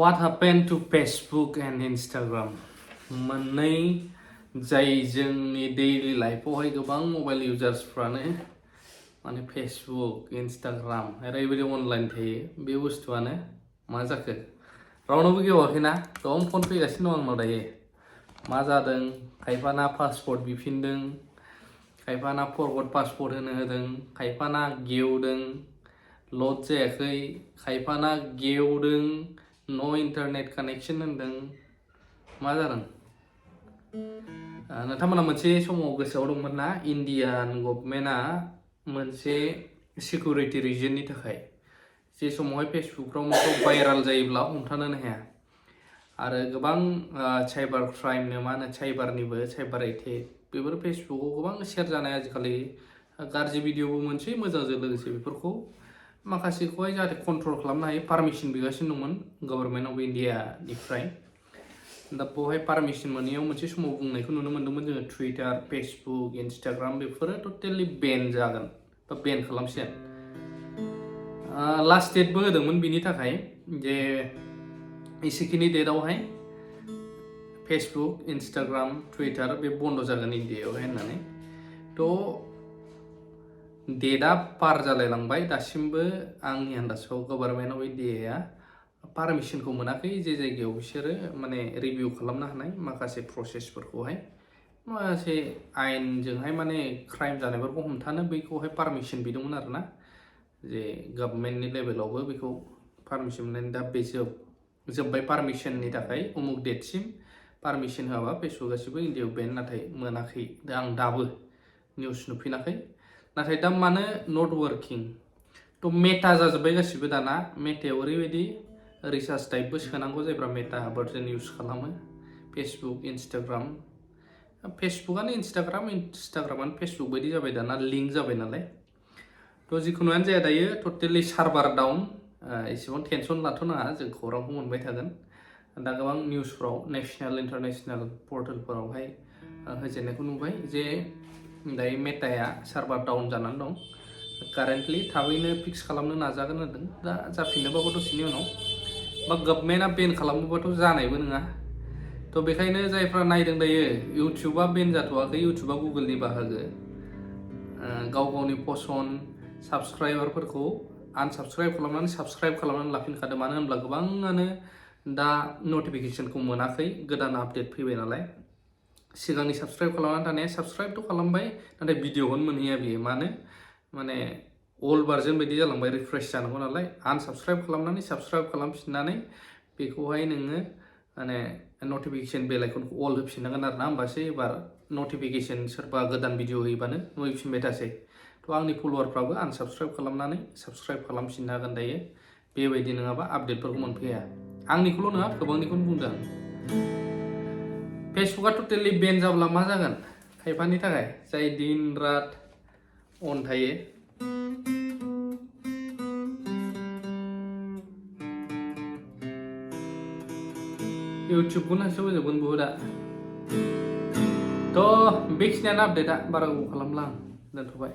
What happened to Facebook and Instagram? मोननै जाय जोंनि डेइलि लाइफआवहाय गोबां मबाइल इउजार्सफ्रानो माने फेसबुक इन्स्टाग्राम ओरैबायदि अनलाइन थायो बे बुस्थुआनो मा जाखो रावनावबो गेवाखैना गोबां फन फैगासिनो दं आंनाव दायो मा जादों खायफाना पासपर्ट बिफिनदों खायफाना फरवर्ड पासपर्ट होनो होदों खायफाना गेवदों लड जायाखै खायफाना गेवदों नो इन्टारनेट कानेक्शन होनदों मा जादों नोंथांमोना मोनसे समाव गोसोआव दंमोन ना इन्डियान गभर्नमेन्टआ मोनसे सिकिउरिटि रिजननि थाखाय जे समावहाय फेसबुकफ्राव मोनसे भाइराल जायोब्ला हमथानोनो हाया आरो गोबां साइबार क्राइमनो मा होनो साइबार एटेक बेफोर फेसबुकआव गोबां शेयार जानाय आजिखालि गाज्रि भिडिअबो मोनसे मोजांजों लोगोसे बेफोरखौ माखासेखौहाय जाहाथे कन्ट्रल खालामनो हायो पारमिसन बिगासिनो दंमोन गभर्नमेन्ट अफ इन्डियानिफ्राय दा बेवहाय पारमिसन मोनैयाव मोनसे समाव बुंनायखौ नुनो मोन्दोंमोन जोङो टुइटार फेसबुक इन्स्टाग्राम बेफोरो टटेलि बेन जागोन बा बेन खालामसिगोन लास्ट डेटबो होदोंमोन बिनि थाखाय जे एसेखिनि डेटआवहाय फेसबुक इन्स्टाग्राम टुइटार बे बन्द जागोन इन्डियायावहाय होननानै थ' डेटआ पार जालायलांबाय दासिमबो आंनि आन्दाजाव गभर्नमेन्ट अफ इन्डियाया पारमिसनखौ मोनाखै जे जायगायाव बिसोरो माने रिभिउ खालामनो हानाय माखासे प्रसेसफोरखौहाय माखासे आयेनजोंहाय माने क्राइम जानायफोरखौ हमथानो बैखौहाय पारमिसन बिदोंमोन आरोना जे गभर्नमेन्टनि लेभेलावबो बेखौ पारमिसन मोननानै दा बे जोब्बाय पारमिसननि थाखाय उमुक डेटसिम पारमिसन होआबा फेसबुक गासिबो इन्डियायाव बेन नाथाय मोनाखै दा आं दाबो निउस नुफिनाखै नाथाय दा मानो नट वार्किं थ' मेटा जाजोब्बाय गासिबो दाना मेटायाव ओरैबायदि रिसार्च टाइपबो सोनांगौ जायफ्रा मेटा भार्जन इउज खालामो फेसबुक इन्स्टाग्राम फेसबुकआनो इन्स्टाग्रामानो फेसबुक बायदि जाबाय दाना लिंक जाबाय नालाय थ' जिखुनुआनो जाया दायो टटेलि सार्भार डाउन एसेबां टेनसन लाथ'नाङा जों खौरांखौ मोनबाय थागोन दा गोबां निउसफ्राव नेसनेल इन्टारनेसनेल पर्टेलफोरावहाय होजेननायखौ नुबाय जे दायो मेटाया सार्भार डाउन जानानै दं कारेन्टलि थाबैनो फिक्स खालामनो नाजागोन होनदों दा जाफिननोबाबो दसेनि उनाव बा गभर्नमेन्टआ बेन खालामोबाथ' जानायबो नङा थ' बेखायनो जायफ्रा नायदों दायो इउटुबा बेन जाथ'वाखै इउटुबा गुगोलनि बाहागो गाव गावनि पसन साबस्क्राइबारफोरखौ आनसाबस्क्राइब खालामनानै साबस्क्राइब खालामनानै लाफिनखादों मानो होनब्ला गोबाङानो दा नटिफिकेसनखौ मोनाखै गोदान आपडेट फैबाय नालाय सिगांनि साबस्क्राइब खालामनानै थानाया साबस्क्राइबथ' खालामबाय नाथाय भिडिअखौनो मोनहैया बियो माने अल्ड भार्जन बायदि जालांबाय रिफ्रेश जानांगौ नालाय आनसाबस्क्राइब खालामनानै साबस्क्राइब खालामफिननानै बेखौहाय नोङो माने नटिफिकेसन बेल आइकनखौ अल होफिननांगोन आरो ना होमबासो एबार नटिफिकेसन सोरबा गोदान भिडिअ होयोबानो नुहैफिनबाय थासै थ' आंनि फल'वारफ्राबो आनसाबस्क्राइब खालामनानै साबस्क्राइब खालामफिननो हागोन दायो बेबायदि नङाबा आपडेटफोरखौ मोनफैया आंनिखौल' नङा गोबांनिखौनो बुंदों फेसबुकआ टटेलि बेन जाब्ला मा जागोन खायफानि थाखाय जाय दिन रात अन थायो इउटुबखौनो होजोबगोन बुहुदा थ' बेखिनियानो आपडेटआ बारा गोबाव खालामला आं दोनथ'बाय